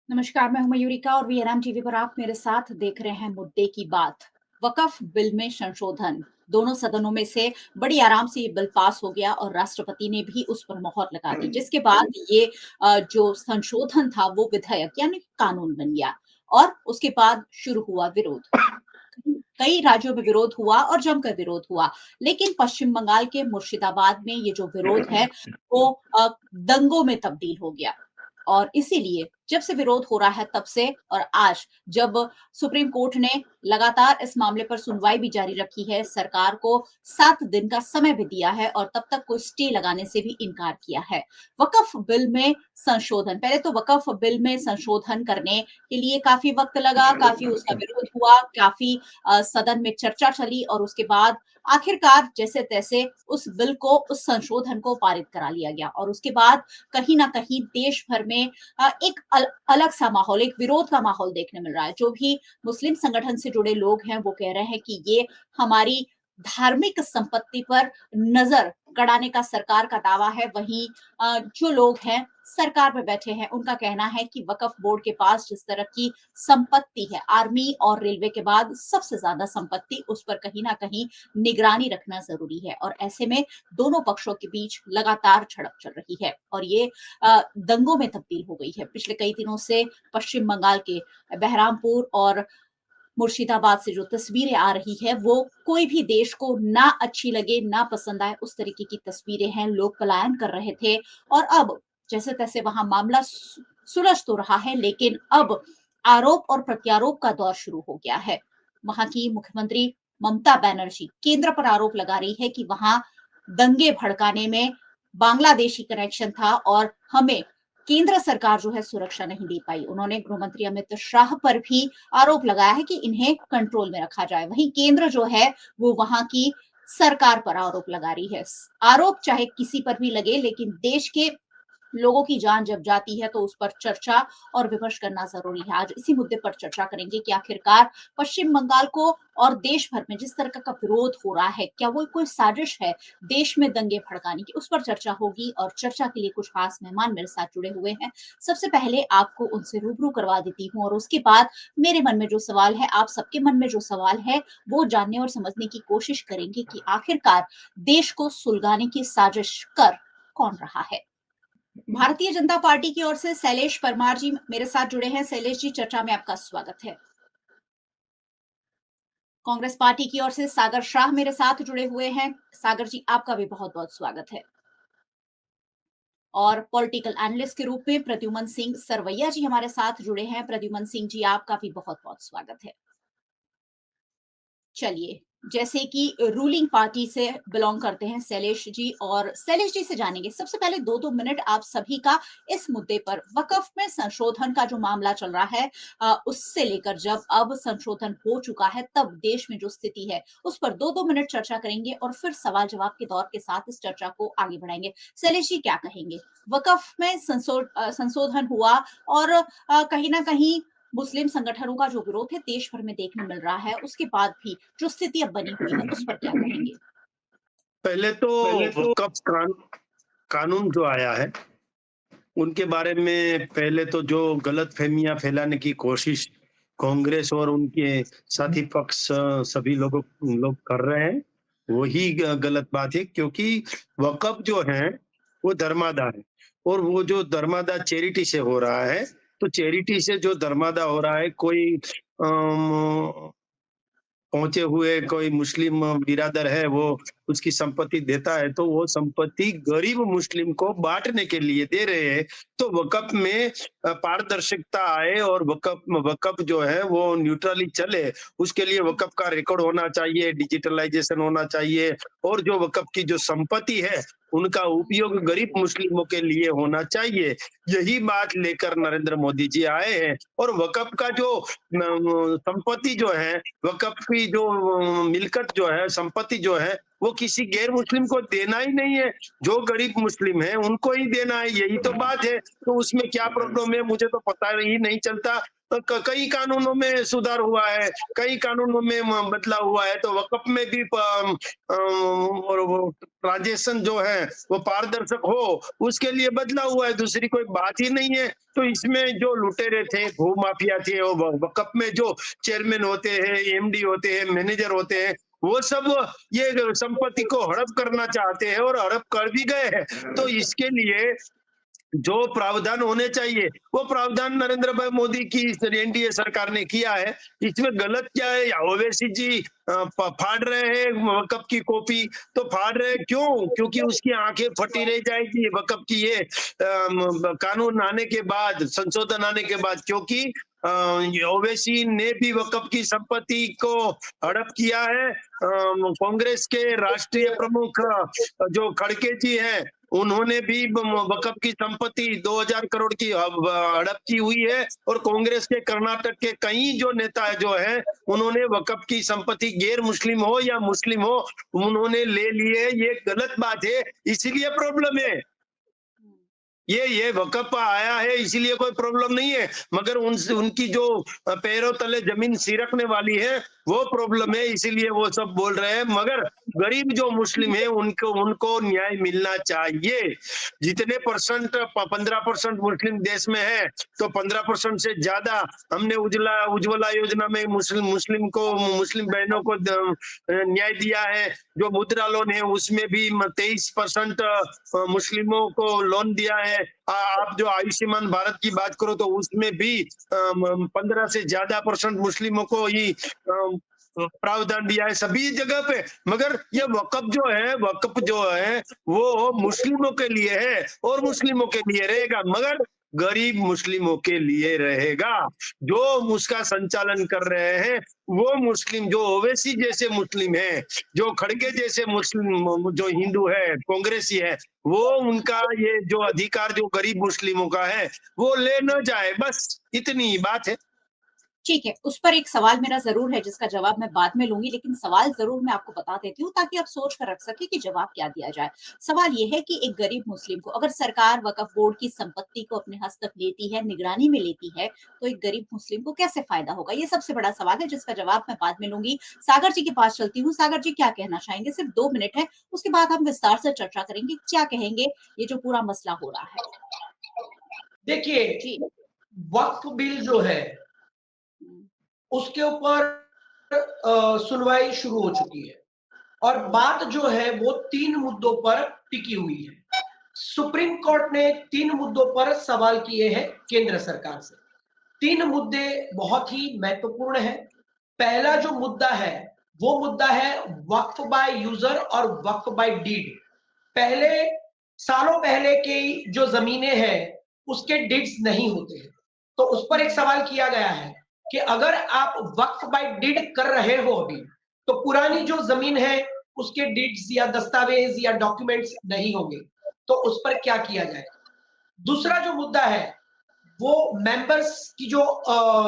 नमस्कार, मैं हूं मयूरिका और वीएनएम टीवी पर आप मेरे साथ देख रहे हैं मुद्दे की बात। वक़्फ़ बिल में संशोधन। दोनों सदनों में से बड़ी आराम से ये बिल पास हो गया और राष्ट्रपति ने भी उस पर मोहर लगा दी, जिसके बाद ये जो संशोधन था वो विधेयक यानी कानून बन गया और उसके बाद शुरू हुआ विरोध। कई राज्यों में विरोध हुआ और जमकर विरोध हुआ, लेकिन पश्चिम बंगाल के मुर्शिदाबाद में ये जो विरोध है वो दंगों में तब्दील हो गया। और इसीलिए जब से विरोध हो रहा है तब से और आज जब सुप्रीम कोर्ट ने लगातार इस मामले पर सुनवाई भी जारी रखी है, सरकार को 7 दिन का समय भी दिया है और तब तक कोई स्टे लगाने से भी इनकार किया है। वक़्फ़ बिल में संशोधन, पहले तो वक़्फ़ बिल में संशोधन करने के लिए काफ़ी वक़्त लगा, काफ़ी उसका विरोध हुआ, काफ़ी सदन में चर्चा चली और उसके बाद आखिरकार जैसे-तैसे उस बिल को, उस संशोधन को पारित करा लिया गया और उसके बाद कहीं न कहीं देश भर में एक अलग-सा माहौल, एक विरोध का माहौल देखने मिल रहा है। जो भी मुस्लिम संगठन से जुड़े लोग हैं, वो कह रहे हैं कि ये हमारी धार्मिक संपत्ति पर नज़र गड़ाने का सरकार का दावा है। वहीं जो लोग हैं, सरकार में बैठे हैं, उनका कहना है कि वक़्फ़ बोर्ड के पास जिस तरह की संपत्ति है, आर्मी और रेलवे के बाद सबसे ज़्यादा संपत्ति, उस पर कहीं न कहीं निगरानी रखना ज़रूरी है और ऐसे में दोनों पक्षों के बीच लगातार झड़प चल रही है और ये दंगों में तब्दील हो गई है। पिछले कई दिनों से पश्चिम बंगाल के बहरामपुर और मुर्शिदाबाद से जो तस्वीरें आ रही है, वो कोई भी देश को ना अच्छी लगे, ना पसंद आए, उस तरीके की तस्वीरें हैं। लोग पलायन कर रहे थे और अब जैसे-तैसे वहाँ मामला सुलझ तो रहा है, लेकिन अब आरोप और प्रत्यारोप का दौर शुरू हो गया है। वहाँ की मुख्यमंत्री ममता बनर्जी केंद्र पर आरोप लगा रही है कि वहाँ दंगे भड़काने में बांग्लादेशी कनेक्शन था और हमें केंद्र सरकार जो है सुरक्षा नहीं दे पाई। उन्होंने गृहमंत्री अमित शाह पर भी आरोप लगाया है कि इन्हें कंट्रोल में रखा जाए। वहीं केंद्र जो है वो वहाँ की सरकार पर आरोप लगा रही है। आरोप चाहे किसी पर भी लगे, लेकिन देश के लोगों की जान जब जाती है तो उस पर चर्चा और विमर्श करना ज़रूरी है। आज इसी मुद्दे पर चर्चा करेंगे कि आखिरकार पश्चिम बंगाल को और देश भर में जिस तरह का विरोध हो रहा है, क्या वो कोई साजिश है देश में दंगे भड़काने की? उस पर चर्चा होगी और चर्चा के लिए कुछ खास मेहमान मेरे साथ जुड़े हुए हैं। सबसे पहले आपको उनसे रूबरू करवा देती हूँ और उसके बाद मेरे मन में जो सवाल है, आप सबके मन में जो सवाल है, वो जानने और समझने की कोशिश करेंगे कि आखिरकार देश को सुलगाने की साजिश कर कौन रहा है? भारतीय जनता पार्टी की ओर से शैलेश परमार जी मेरे साथ जुड़े हैं। शैलेश जी, चर्चा में आपका स्वागत है। कांग्रेस पार्टी की ओर से सागर शाह मेरे साथ जुड़े हुए हैं। सागर जी, आपका भी बहुत-बहुत स्वागत है। और पॉलिटिकल एनालिस्ट के रूप में प्रद्युमन सिंह सरवैया जी हमारे साथ जुड़े हैं। प्रद्युमन सिंह जी, आपका भी बहुत-बहुत स्वागत है। चलिए, जैसे कि रूलिंग पार्टी से बिलॉन्ग करते हैं शैलेश जी और शैलेश जी से जानेंगे। सबसे पहले 2-2 मिनट आप सभी का इस मुद्दे पर वक़्फ़ में संशोधन का जो मामला चल रहा है उससे लेकर जब अब संशोधन हो चुका है, तब देश में जो स्थिति है, उस पर 2-2 मिनट चर्चा करेंगे और फिर सवाल-जवाब के दौर के साथ इस चर्चा को आगे बढ़ाएँगे। शैलेश जी क्या कहेंगे? वक़्फ़ में संशोधन हुआ और कहीं न कहीं मुस्लिम संगठनों का जो विरोध है देश भर में देखने मिल रहा है, उसके बाद भी जो स्थिति अब बनी हुई है, उस पर क्या कहेंगे? पहले तो वक़्फ़ कानून जो आया है, उनके बारे में पहले तो जो गलतफ़हमियाँ फैलाने की कोशिश कांग्रेस और उनके साथी पक्ष सभी लोग कर रहे हैं, वही गलत बात है क्योंकि वक़्फ़ जो है, वो धर्मादा है और वो जो धर्मादा चैरिटी से हो रहा है, तो चैरिटी से जो धर्मादा हो रहा है, कोई पहुँचे हुए कोई मुस्लिम बिरादर है, वो उसकी संपत्ति देता है, तो वो संपत्ति गरीब मुस्लिम को बाँटने के लिए दे रहे हैं। तो वक़्फ़ में पारदर्शिकता आए और वक़्फ़ जो है वो न्यूट्रली चले, उसके लिए वक़्फ़ का रिकॉर्ड होना चाहिए, डिजिटलाइज़ेशन होना चाहिए और जो वक़्फ़ की जो संपत्ति है, उनका उपयोग गरीब मुस्लिमों के लिए होना चाहिए। यही बात लेकर नरेंद्र मोदी जी आए हैं और वक़्फ़ का जो संपत्ति जो है, वक़्फ़ की जो मिल्कत जो है, संपत्ति जो है, वो किसी गैर मुस्लिम को देना ही नहीं है। जो गरीब मुस्लिम हैं, उनको ही देना है, यही तो बात है। तो उसमें क्या प्रॉब्लम है, मुझे तो पता ही नहीं चलता। कई कानूनों में सुधार हुआ है, कई कानूनों में बदलाव हुआ है, तो वक़्फ़ में भी और वो ट्रांज़ैक्शन जो है वो पारदर्शक हो, उसके लिए बदलाव हुआ है, दूसरी कोई बात ही नहीं है। तो इसमें जो लुटेरे थे, भूमाफिया थे, वो वक़्फ़ में जो चेयरमैन होते हैं, एमडी होते हैं, मैनेजर होते हैं, वो सब ये संपत्ति को हड़प करना चाहते हैं और हड़प कर भी गए हैं। तो इसके लिए जो प्रावधान होने चाहिए, वो प्रावधान नरेंद्र भाई मोदी की एनडीए सरकार ने किया है। इसमें गलत क्या है? ओवैसी जी फाड़ रहे हैं वक़्फ़ की कॉपी, तो फाड़ रहे हैं क्यों? क्योंकि उसकी आंखें फटी रह जाएगी वक़्फ़ की ये कानून आने के बाद, संशोधन आने के बाद, क्योंकि ओवैसी ने भी वक़्फ़ की संपत्ति को हड़प किया है। कांग्रेस के राष्ट्रीय प्रमुख जो खड़गे जी हैं, उन्होंने भी वक़्फ़ की संपत्ति 2000 करोड़ की हड़प की हुई है, और कांग्रेस के कर्नाटक के कई जो नेता जो हैं, उन्होंने वक़्फ़ की संपत्ति गैर मुस्लिम हो या मुस्लिम हो, उन्होंने ले लिए। ये गलत बात है, इसीलिए प्रॉब्लम है। ये वक़्फ़ आया है इसीलिए कोई प्रॉब्लम नहीं है, मगर उनकी जो पैरों तले जमीन सिरकने वाली है, वो प्रॉब्लम है, इसीलिए वो सब बोल रहे हैं। मगर गरीब जो मुस्लिम है उनको न्याय मिलना चाहिए। जितने परसेंट 15% मुस्लिम देश में है, तो 15% से ज्यादा हमने उज्ज्वला योजना में मुस्लिम बहनों को न्याय दिया है। जो मुद्रा लोन है उसमें भी 23% मुस्लिमों को लोन दिया है। आप जो आयुष्मान भारत की बात करो तो उसमें भी 15 से ज्यादा % मुस्लिमों को ही प्रावधान दिया है सभी जगह पे। मगर ये वक़्फ़ जो है वो मुस्लिमों के लिए है और मुस्लिमों के लिए रहेगा, मगर गरीब मुस्लिमों के लिए रहेगा। जो उसका संचालन कर रहे हैं वो मुस्लिम, जो ओवैसी जैसे मुस्लिम है, जो खड़गे जैसे मुस्लिम, जो हिंदू है, कांग्रेसी है, वो उनका ये जो अधिकार जो गरीब मुस्लिमों का है वो ले न जाए, बस इतनी ही बात है। ठीक है, उस पर एक सवाल मेरा ज़रूर है जिसका जवाब मैं बाद में लूँगी, लेकिन सवाल ज़रूर मैं आपको बता देती हूँ ताकि आप सोच कर रख सकें कि जवाब क्या दिया जाए। सवाल ये है कि एक गरीब मुस्लिम को अगर सरकार वक़्फ़ बोर्ड की संपत्ति को अपने हस्तक लेती है, निगरानी में लेती है, तो एक गरीब मुस्लिम को कैसे फ़ायदा होगा? ये सबसे बड़ा सवाल है जिसका जवाब मैं बाद में लूँगी। सागर जी के पास चलती हूँ। सागर जी क्या कहना चाहेंगे? सिर्फ़ 2 मिनट है, उसके बाद हम विस्तार से चर्चा करेंगे। क्या कहेंगे ये जो पूरा मसला हो रहा है? देखिए, जी। वक्फ बिल जो है हुँ, उसके ऊपर सुनवाई शुरू हो चुकी है और हुँ, बात जो है वो 3 मुद्दों पर टिकी हुई है। सुप्रीम कोर्ट ने 3 मुद्दों पर सवाल किए हैं केंद्र सरकार से। 3 मुद्दे बहुत ही महत्वपूर्ण हैं। पहला जो मुद्दा है, वो मुद्दा है वक्फ बाय यूजर और वक्फ बाय डीड। पहले सालों पहले की जो जमीनें हैं, उसके डीड्स नहीं होते हैं। तो उस पर एक हुँ, सवाल किया गया है कि अगर आप वक्फ बाय डीड कर रहे हो अभी, तो पुरानी जो जमीन है, उसके डीड्स या दस्तावेज या डॉक्यूमेंट्स नहीं होंगे। तो उस पर क्या किया जाए? दूसरा हुँ, जो मुद्दा है, वो मेंबर्स की जो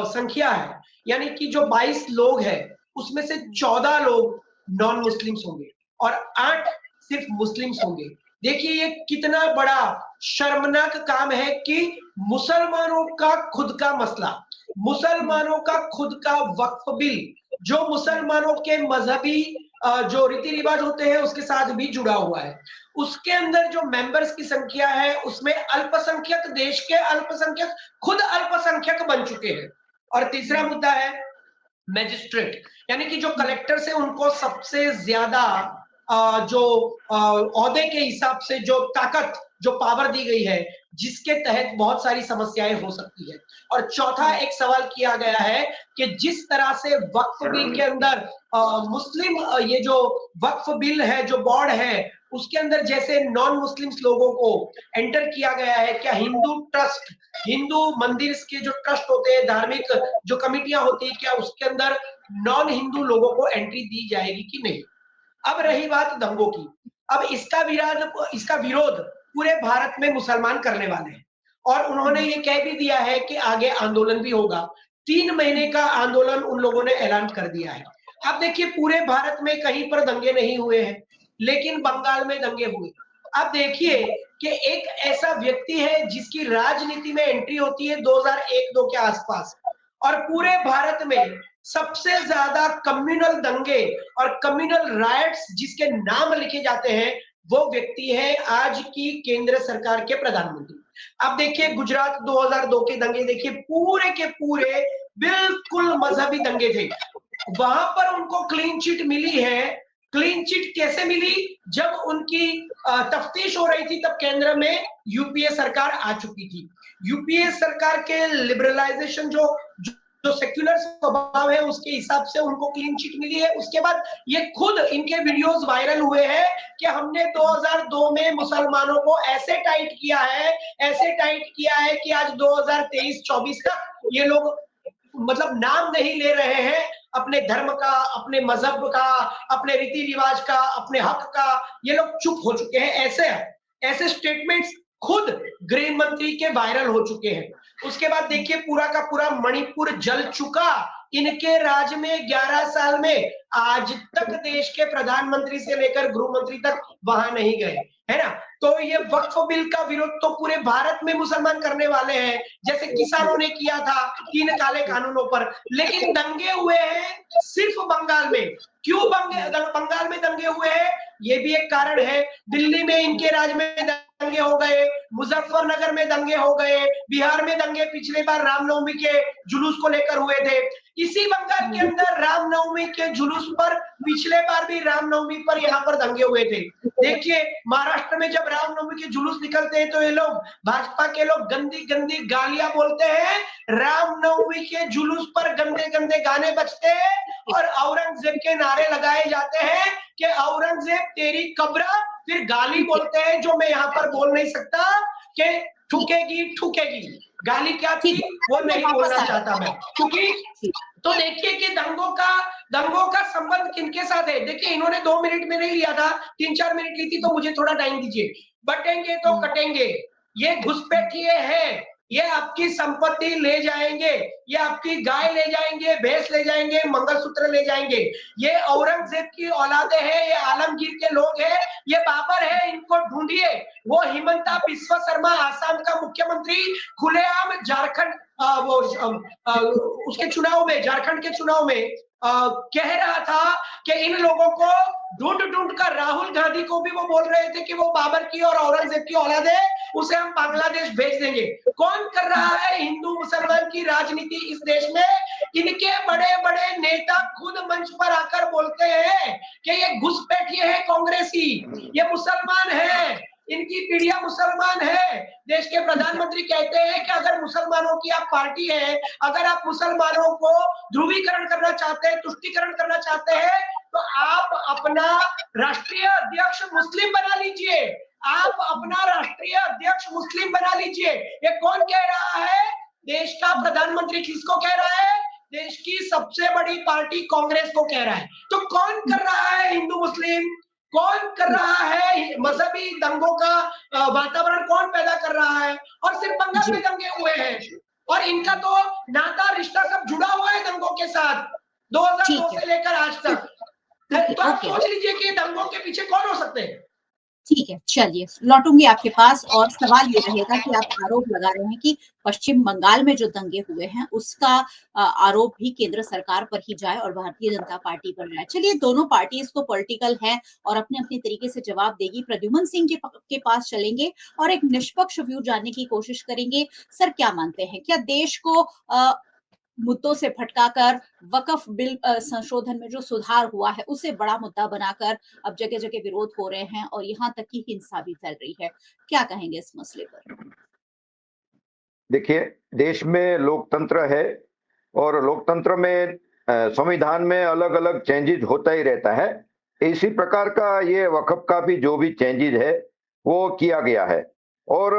संख्या है, यानी कि जो 22 लोग हैं, उसमें से हुँ, 14 लोग नॉन मुस्लिम्स होंगे और 8 सिर्फ मुस्लिम्स होंगे। देखिए ये कितना बड़ा शर्मनाक काम है कि मुसलमानों का खुद का मसला, हुँ, मुसलमानों का खुद का वक्फ बिल, जो हुँ, मुसलमानों के मजहबी जो रीति रिवाज होते हैं उसके साथ भी जुड़ा हुआ है। उसके अंदर जो मेंबर्स की संख्या है उसमें अल्पसंख्यक, देश के अल्पसंख्यक खुद अल्पसंख्यक बन चुके हैं। और तीसरा हुँ, मुद्दा है मैजिस्ट्रेट, यानी कि जो हुँ, कलेक्टर से उनको सबसे ज्यादा जो ओहदे के हिसाब से जो ताकत, जो पावर दी गई है, जिसके तहत बहुत सारी समस्याएं हो सकती है। और चौथा हुँ, एक सवाल किया गया है कि जिस तरह से वक्फ बिल के अंदर मुस्लिम ये जो वक्फ बिल है, जो बोर्ड है, उसके अंदर जैसे नॉन मुस्लिम्स लोगों को एंटर किया गया है, क्या हिंदू ट्रस्ट, हिंदू मंदिर के जो ट्रस्ट होते हैं, धार्मिक जो कमिटियां होती है, क्या उसके अंदर नॉन हिंदू लोगों को एंट्री दी जाएगी कि नहीं? अब रही बात दंगों की, अब इसका विरोध पूरे भारत में मुसलमान करने वाले हैं और उन्होंने हुँ, ये कह भी दिया है कि आगे आंदोलन भी होगा। 3 महीने हुँ, का आंदोलन उन लोगों ने ऐलान कर दिया है। अब देखिए पूरे भारत में कहीं पर दंगे नहीं हुए हैं, लेकिन बंगाल में दंगे हुए। अब देखिए हुँ, कि एक ऐसा व्यक्ति है जिसकी राजनीति में एंट्री होती है 2001-2 के आसपास और पूरे भारत में सबसे ज्यादा कम्युनल दंगे और कम्युनल राइट्स जिसके नाम लिखे जाते हैं, वो व्यक्ति है आज की केंद्र सरकार के प्रधानमंत्री। अब देखिए गुजरात 2002 के दंगे देखिए, पूरे के पूरे बिल्कुल मजहबी दंगे थे। वहां पर उनको क्लीन चिट मिली है। क्लीन चिट कैसे मिली? जब उनकी तफ्तीश हो रही थी तब केंद्र में यूपीए सरकार आ चुकी थी। यूपीए सरकार के लिबरलाइजेशन जो सेक्युलर स्वभाव है उसके हिसाब से उनको क्लीन चिट मिली है। उसके बाद ये खुद इनके वीडियोस वायरल हुए हैं कि हमने 2002 में मुसलमानों को ऐसे टाइट किया है, ऐसे टाइट किया है कि आज 2023-24 तक ये लोग मतलब नाम नहीं ले रहे हैं अपने धर्म का, अपने मजहब का, अपने रीति रिवाज का, अपने हक का। ये लोग चुप हो चुके हैं। ऐसे ऐसे स्टेटमेंट्स खुद गृह मंत्री के वायरल हो चुके हैं। उसके बाद देखिए पूरा का पूरा मणिपुर जल चुका इनके राज में 11 साल में। आज तक देश के प्रधानमंत्री से लेकर गृह मंत्री तक वहां नहीं गए, है ना। तो ये वक्फ बिल का विरोध तो पूरे भारत में मुसलमान करने वाले हैं, जैसे किसानों ने किया था 3 काले कानूनों पर। लेकिन दंगे हुए हैं सिर्फ बंगाल में। क्यों बंगाल में दंगे हुए हैं? ये भी एक कारण है। दिल्ली में इनके राज में दंगे हो गए, मुजफ्फरनगर में दंगे हो गए, बिहार में दंगे पिछले बार रामनवमी के जुलूस को लेकर हुए थे। इसी बंगाल के अंदर रामनवमी के जुलूस पर पिछले बार भी रामनवमी पर यहाँ पर दंगे हुए थे। देखिए महाराष्ट्र में जब रामनवमी के जुलूस निकलते हैं तो ये लोग भाजपा के लोग गंदी गंदी गालियां बोलते हैं। रामनवमी के जुलूस पर गंदे गंदे गाने बजते हैं और औरंगजेब के नारे लगाए जाते हैं कि औरंगजेब तेरी कब्र। फिर गाली बोलते हैं जो मैं यहाँ पर बोल नहीं सकता कि ठुकेगी ठुकेगी। गाली क्या थी वो नहीं बोलना चाहता मैं, क्योंकि तो देखिए कि दंगों का संबंध किनके साथ है। देखिए इन्होंने 2 मिनट में नहीं लिया था, 3-4 मिनट ली थी, तो मुझे थोड़ा टाइम दीजिए। बटेंगे तो कटेंगे, ये घुसपैठिए हैं, ये आपकी संपत्ति ले जाएंगे, ये आपकी गाय ले जाएंगे, भैंस ले जाएंगे, मंगलसूत्र ले जाएंगे। ये औरंगजेब की औलादे हैं, ये आलमगीर के लोग हैं, ये बाबर है, इनको ढूंढिए। वो हिमंता बिस्वा शर्मा आसाम का मुख्यमंत्री खुलेआम झारखंड उसके चुनाव में, झारखंड के चुनाव में कह रहा था कि इन लोगों को ढूंढ ढूंढ कर, राहुल गांधी को भी वो बोल रहे थे कि वो बाबर की और औरंगजेब की औलाद है, उसे हम बांग्लादेश भेज देंगे। कौन कर रहा है हिंदू मुसलमान की राजनीति इस देश में? इनके बड़े बड़े नेता खुद मंच पर आकर बोलते हैं कि ये घुसपैठिए है कांग्रेसी, ये मुसलमान है, इनकी पीढ़ियां मुसलमान है। देश के प्रधानमंत्री कहते हैं कि अगर मुसलमानों की आप पार्टी है, अगर आप मुसलमानों को ध्रुवीकरण करना चाहते हैं, तुष्टीकरण करना चाहते हैं, तो आप अपना राष्ट्रीय अध्यक्ष मुस्लिम बना लीजिए। आप अपना राष्ट्रीय अध्यक्ष मुस्लिम बना लीजिए। ये कौन कह रहा है? देश का प्रधानमंत्री किसको कह रहा है? देश की सबसे बड़ी पार्टी कांग्रेस को कह रहा है। तो कौन कर रहा है हिंदू मुस्लिम? कौन कर रहा है मजहबी दंगों का वातावरण? कौन पैदा कर रहा है? और सिर्फ बंगाल में दंगे हुए हैं और इनका तो नाता रिश्ता सब जुड़ा हुआ है दंगों के साथ 2002 से लेकर आज तक। तो आप सोच लीजिए कि दंगों के पीछे कौन हो सकते हैं। ठीक है, चलिए लौटूंगी आपके पास। और सवाल ये रहेगा कि आप आरोप लगा रहे हैं कि पश्चिम बंगाल में जो दंगे हुए हैं उसका आरोप भी केंद्र सरकार पर ही जाए और भारतीय जनता पार्टी पर जाए। चलिए दोनों पार्टीज तो पॉलिटिकल है और अपने अपने तरीके से जवाब देगी। प्रद्युमन सिंह के पास चलेंगे और एक निष्पक्ष व्यू जानने की कोशिश करेंगे। सर क्या मानते हैं, क्या देश को मुद्दों से भटकाकर वक्फ बिल संशोधन में जो सुधार हुआ है उसे बड़ा मुद्दा बनाकर अब जगह जगह विरोध हो रहे हैं और यहाँ तक की हिंसा भी फैल रही है? क्या कहेंगे इस मसले पर? देखिए देश में लोकतंत्र है और लोकतंत्र में संविधान में अलग अलग चेंजेस होता ही रहता है। इसी प्रकार का ये वक्फ का भी जो भी चेंजेस है वो किया गया है। और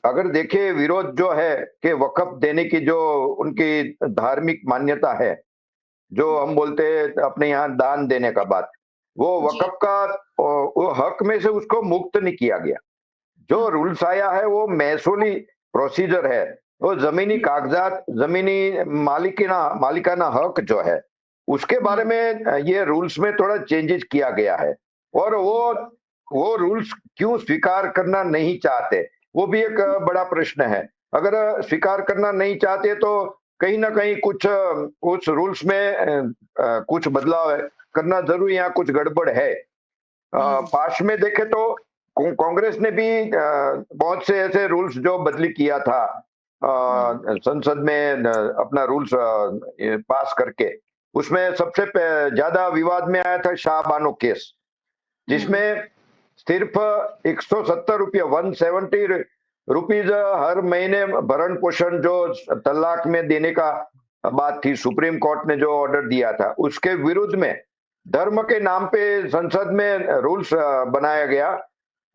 अगर देखें विरोध जो है कि वक्फ देने की जो उनकी धार्मिक मान्यता है, जो हम बोलते हैं अपने यहाँ दान देने का बात, वो वक्फ का वो हक में से उसको मुक्त नहीं किया गया। जो रूल्स आया है वो महसूली प्रोसीजर है, वो जमीनी कागजात, जमीनी मालिकाना हक जो है उसके बारे में ये रूल्स में थोड़ा चेंजेस किया गया है। और वो रूल्स क्यों स्वीकार करना नहीं चाहते, वो भी एक बड़ा प्रश्न है। अगर स्वीकार करना नहीं चाहते तो कहीं ना कहीं कुछ रूल्स में कुछ बदलाव करना जरूरी, यहाँ कुछ गड़बड़ है। पास्ट में देखे तो कांग्रेस ने भी बहुत से ऐसे रूल्स जो बदली किया था संसद में अपना रूल्स पास करके, उसमें सबसे ज्यादा विवाद में आया था शाहबानो केस, जिसमें सिर्फ 170 रुपये 170 रुपीज हर महीने भरण पोषण जो तलाक में देने का बात थी, सुप्रीम कोर्ट ने जो ऑर्डर दिया था उसके विरुद्ध में धर्म के नाम पे संसद में रूल्स बनाया गया,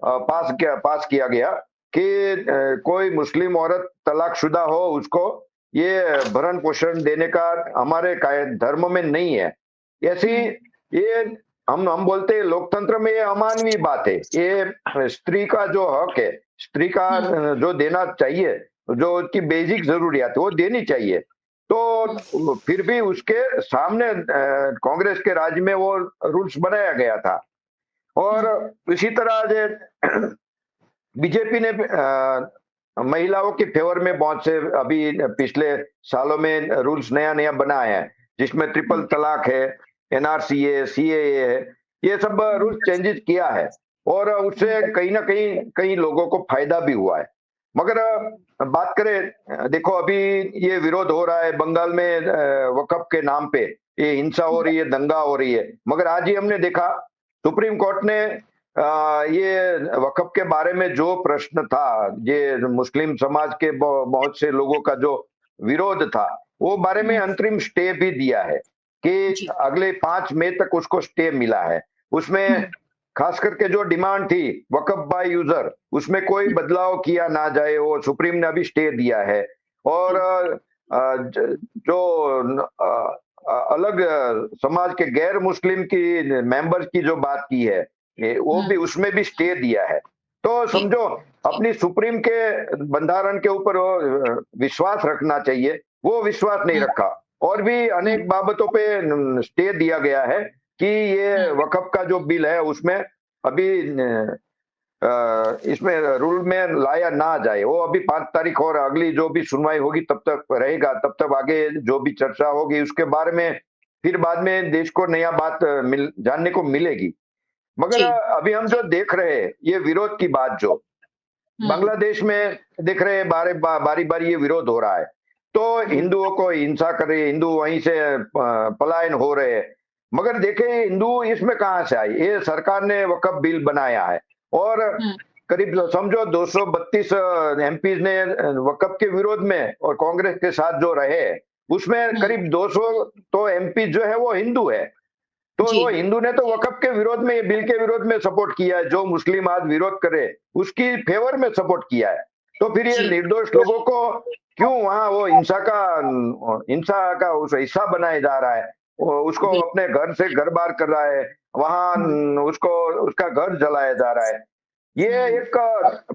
पास किया गया कि कोई मुस्लिम औरत तलाकशुदा हो उसको ये भरण पोषण देने का हमारे धर्म में नहीं है। ऐसी ये हम बोलते हैं लोकतंत्र में ये अमानवीय बात है। ये स्त्री का जो हक है, स्त्री का जो देना चाहिए, जो उसकी बेसिक जरूरियात वो देनी चाहिए, तो फिर भी उसके सामने कांग्रेस के राज में वो रूल्स बनाया गया था। और इसी तरह बीजेपी ने महिलाओं के फेवर में बहुत से अभी पिछले सालों में रूल्स नया बनाया है, जिसमें ट्रिपल तलाक है, एनआरसी है, सीएए है, ये सब रूल्स चेंजेस किया है और उससे कहीं ना कहीं लोगों को फायदा भी हुआ है। मगर बात करें, देखो अभी ये विरोध हो रहा है बंगाल में वक्फ के नाम पे, ये हिंसा हो रही है, दंगा हो रही है, मगर आज ही हमने देखा सुप्रीम कोर्ट ने ये वक्फ के बारे में जो प्रश्न था, ये मुस्लिम समाज के बहुत से लोगों का जो विरोध था, वो बारे में अंतरिम स्टे भी दिया है कि अगले 5 मई तक उसको स्टे मिला है। उसमें खास करके जो डिमांड थी वक्फ बाय यूजर, उसमें कोई बदलाव किया ना जाए, वो सुप्रीम ने अभी स्टे दिया है। और जो अलग समाज के गैर मुस्लिम की मेंबर्स की जो बात की है, वो भी उसमें भी स्टे दिया है। तो समझो अपनी सुप्रीम के बंधारण के ऊपर विश्वास रखना चाहिए, वो विश्वास नहीं रखा और भी अनेक बाबतों पे स्टे दिया गया है कि ये वक्फ का जो बिल है उसमें अभी इसमें रूल में लाया ना जाए। वो अभी 5 तारीख और अगली जो भी सुनवाई होगी तब तक रहेगा, तब तक आगे जो भी चर्चा होगी उसके बारे में फिर बाद में देश को नया बात जानने को मिलेगी। मगर अभी हम जो देख रहे हैं ये विरोध की बात, जो बांग्लादेश में देख रहे हैं बारी बारी ये विरोध हो रहा है, तो हिंदुओं को हिंसा कर रहे, हिंदू वहीं से पलायन हो रहे हैं। मगर देखे हिंदू इसमें कहां से आए, ये सरकार ने वक्फ बिल बनाया है और करीब समझो 232 एमपी ने वक्फ के विरोध में और कांग्रेस के साथ जो रहे, उसमें करीब 200 तो एमपी जो है वो हिंदू है। तो वो हिंदू ने तो वक्फ के विरोध में, बिल के विरोध में सपोर्ट किया है, जो मुस्लिम आज विरोध करे उसकी फेवर में सपोर्ट किया है। तो फिर ये निर्दोष लोगों को क्यों वहां वो हिंसा का उस हिस्सा बनाया जा रहा है, उसको अपने घर से घर बार कर रहा है, वहां उसको उसका घर जलाया जा रहा है। ये एक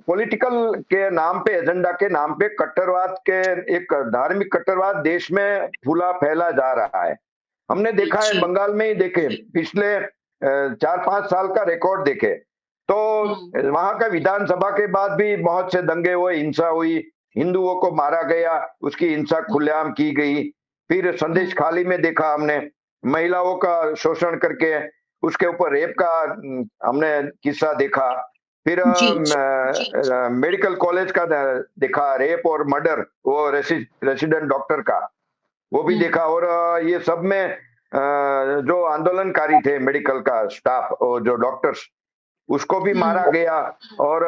पॉलिटिकल के नाम पे, एजेंडा के नाम पे कट्टरवाद के, एक धार्मिक कट्टरवाद देश में फैला जा रहा है। हमने देखा है बंगाल में ही, देखे पिछले 4-5 साल का रिकॉर्ड देखे तो वहां का विधानसभा के बाद भी बहुत से दंगे हुए, हिंसा हुई, हिंदुओं को मारा गया, उसकी हिंसा खुलेआम की गई। फिर संदेश खाली में देखा हमने महिलाओं का शोषण करके उसके ऊपर रेप का हमने किस्सा देखा। फिर मेडिकल कॉलेज का देखा रेप और मर्डर, वो रेसिडेंट डॉक्टर का, वो भी देखा। और ये सब में जो आंदोलनकारी थे, मेडिकल का स्टाफ और जो डॉक्टर्स, उसको भी मारा गया। और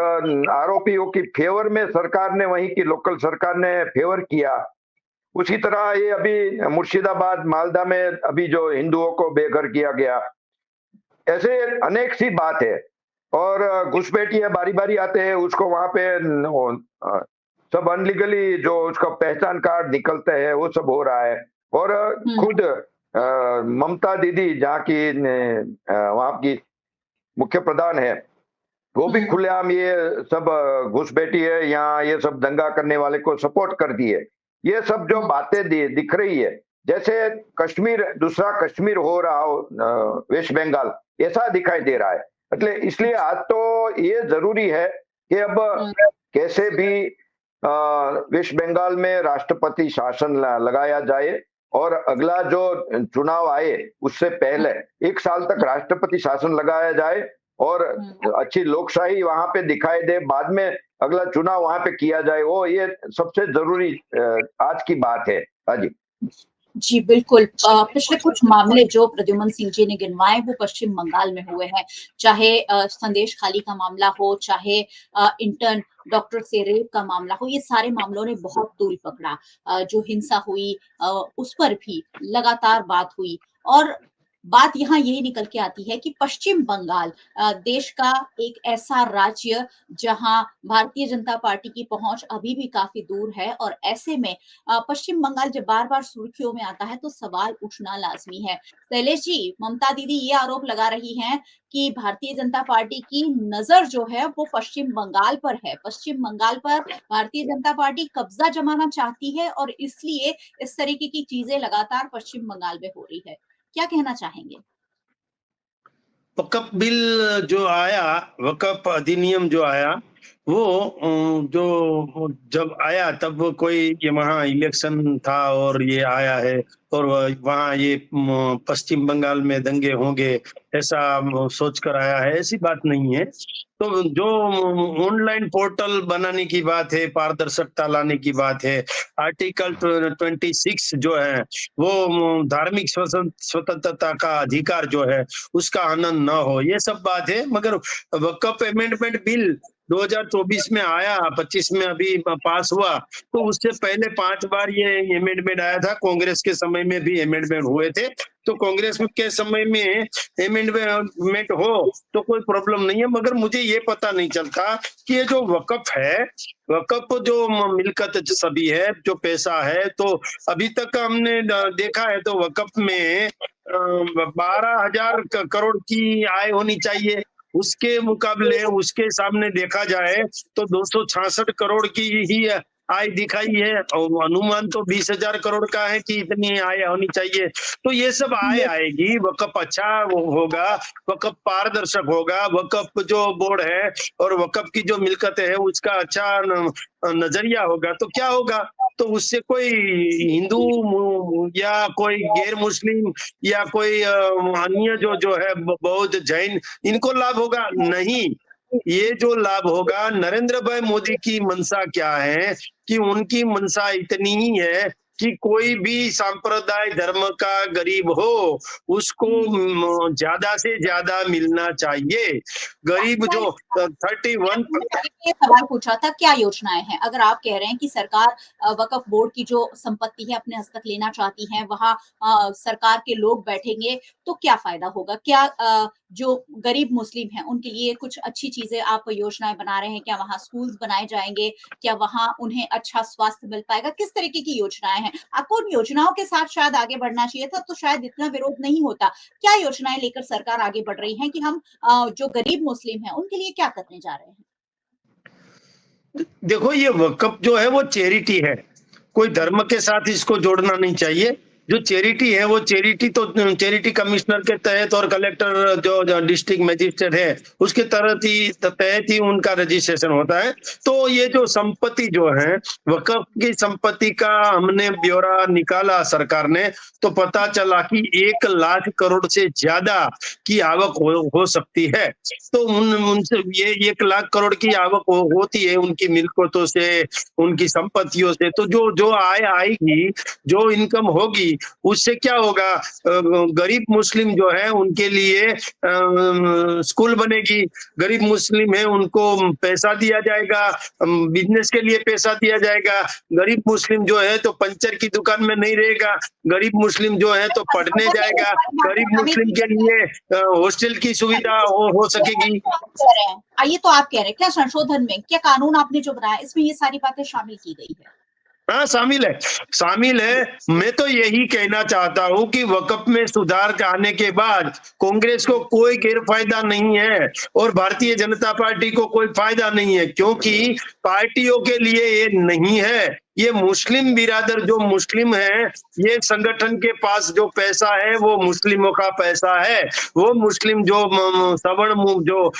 आरोपियों की फेवर में सरकार ने, वहीं की लोकल सरकार ने फेवर किया। उसी तरह ये अभी मुर्शिदाबाद, मालदा में अभी जो हिंदुओं को बेघर किया गया, ऐसे अनेक सी बात है। और घुसपैठिया बारी बारी आते हैं, उसको वहां पे सब अनलीगली जो उसका पहचान कार्ड निकलते हैं वो सब हो रहा है। और खुद ममता दीदी, जहाँ की वहां की मुख्य प्रधान है, वो भी खुलेआम ये सब घुसपैठी है, यहाँ ये सब दंगा करने वाले को सपोर्ट कर दिए। ये सब जो बातें दिख रही है, जैसे कश्मीर दूसरा कश्मीर हो रहा हो, वेस्ट बंगाल, ऐसा दिखाई दे रहा है। इसलिए आज तो ये जरूरी है कि अब कैसे भी वेस्ट बंगाल में राष्ट्रपति शासन लगाया जाए और अगला जो चुनाव आए उससे पहले 1 साल तक राष्ट्रपति शासन लगाया जाए और अच्छी लोकशाही वहां पे दिखाई दे, बाद में अगला चुनाव वहां पे किया जाए, वो ये सबसे जरूरी आज की बात है। हाँ जी जी बिल्कुल। पिछले कुछ मामले जो प्रद्युमन सिंह जी ने गिनवाए वो पश्चिम बंगाल में हुए हैं, चाहे संदेश खाली का मामला हो, चाहे इंटर्न डॉक्टर से रेप का मामला हो, ये सारे मामलों ने बहुत तूल पकड़ा। जो हिंसा हुई उस पर भी लगातार बात हुई और बात यहाँ यही निकल के आती है कि पश्चिम बंगाल देश का एक ऐसा राज्य जहां भारतीय जनता पार्टी की पहुंच अभी भी काफी दूर है और ऐसे में पश्चिम बंगाल जब बार बार सुर्खियों में आता है तो सवाल उठना लाजमी है। शैलेश जी, ममता दीदी ये आरोप लगा रही हैं कि भारतीय जनता पार्टी की नजर जो है वो पश्चिम बंगाल पर है, पश्चिम बंगाल पर भारतीय जनता पार्टी कब्जा जमाना चाहती है और इसलिए इस तरीके की चीजें लगातार पश्चिम बंगाल में हो रही है। क्या कहना चाहेंगे? वक्फ बिल जो आया, वक्फ अधिनियम जो आया, वो जो जब आया तब कोई ये वहाँ इलेक्शन था और ये आया है और वहाँ ये पश्चिम बंगाल में दंगे होंगे ऐसा सोचकर आया है, ऐसी बात नहीं है। तो जो ऑनलाइन पोर्टल बनाने की बात है, पारदर्शिता लाने की बात है, आर्टिकल 26 जो है वो धार्मिक स्वतंत्रता का अधिकार जो है उसका आनंद न हो, ये सब बात है। मगर वक्फ अमेंडमेंट बिल 2024 में आया, 25 में अभी पास हुआ, तो उससे पहले 5 बार ये अमेंडमेंट आया था। कांग्रेस के समय में भी अमेंडमेंट हुए थे, तो कांग्रेस के समय में अमेंडमेंट हो तो कोई प्रॉब्लम नहीं है। मगर मुझे ये पता नहीं चलता कि ये जो वक्फ है, वक्फ जो मिल्कत सभी है, जो पैसा है, तो अभी तक हमने देखा है तो वक्फ में 12,000 करोड़ की आय होनी चाहिए। उसके मुकाबले उसके सामने देखा जाए तो 266 करोड़ की ही आय दिखाई है और अनुमान तो 20,000 करोड़ का है कि इतनी आय होनी चाहिए। तो ये सब आय आएगी, वक्फ अच्छा होगा, वक्फ पारदर्शक होगा, वक्फ जो बोर्ड है और वक्फ की जो मिल्कत है उसका अच्छा नजरिया होगा, तो क्या होगा, तो उससे कोई हिंदू या कोई गैर मुस्लिम या कोई अन्य जो है बौद्ध जैन, इनको लाभ होगा? नहीं, ये जो लाभ होगा, नरेंद्र भाई मोदी की मंशा क्या है कि उनकी मंशा इतनी ही है कि कोई भी सांप्रदाय धर्म का गरीब हो उसको ज्यादा से ज्यादा मिलना चाहिए। गरीब जो 31 ये सवाल पूछा था, क्या योजनाएं हैं? अगर आप कह रहे हैं कि सरकार वक्फ बोर्ड की जो संपत्ति है अपने हस्तक लेना चाहती है, वहां सरकार के लोग बैठेंगे तो क्या फायदा होगा? क्या जो गरीब मुस्लिम हैं उनके लिए कुछ अच्छी चीजें आप योजनाएं बना रहे हैं? क्या वहां स्कूल्स बनाए जाएंगे? क्या वहां उन्हें अच्छा स्वास्थ्य मिल पाएगा? किस तरीके की योजनाएं हैं? आपको उन योजनाओं के साथ शायद आगे बढ़ना चाहिए था, तो शायद इतना विरोध नहीं होता। क्या योजनाएं लेकर सरकार आगे बढ़ रही है कि हम जो गरीब मुस्लिम हैं उनके लिए क्या करने जा रहे हैं? देखो, ये वक्फ जो है वो चैरिटी है, कोई धर्म के साथ इसको जोड़ना नहीं चाहिए। जो चैरिटी है वो चैरिटी तो चैरिटी कमिश्नर के तहत और कलेक्टर जो डिस्ट्रिक्ट मजिस्ट्रेट है उसके तहत ही उनका रजिस्ट्रेशन होता है। तो ये जो संपत्ति जो है वक्फ की संपत्ति का हमने ब्यौरा निकाला सरकार ने, तो पता चला कि 1 लाख करोड़ से ज्यादा की आवक हो सकती है। तो उनसे ये 1 लाख करोड़ की आवक होती है उनकी मिल्कतों से, उनकी संपत्तियों से। तो जो आय आएगी, जो इनकम होगी, उससे क्या होगा, गरीब मुस्लिम जो है उनके लिए स्कूल बनेगी, गरीब मुस्लिम है उनको पैसा दिया जाएगा, बिजनेस के लिए पैसा दिया जाएगा, गरीब मुस्लिम जो है तो पंचर की दुकान में नहीं रहेगा, गरीब मुस्लिम जो है तो पढ़ने जाएगा, गरीब मुस्लिम के लिए हॉस्टल की सुविधा हो सकेगी। ये तो आप कह रहे हैं, क्या संशोधन में, क्या कानून आपने जो बनाया इसमें ये सारी बातें शामिल की गई है? हाँ, शामिल है। मैं तो यही कहना चाहता हूँ कि वक्फ में सुधार आने के बाद कांग्रेस को कोई गैर फायदा नहीं है और भारतीय जनता पार्टी को कोई फायदा नहीं है, क्योंकि पार्टियों के लिए ये नहीं है, ये मुस्लिम बिरादर जो मुस्लिम है, ये संगठन के पास जो पैसा है वो मुस्लिमों का पैसा है। वो मुस्लिम जो सवर्ण जो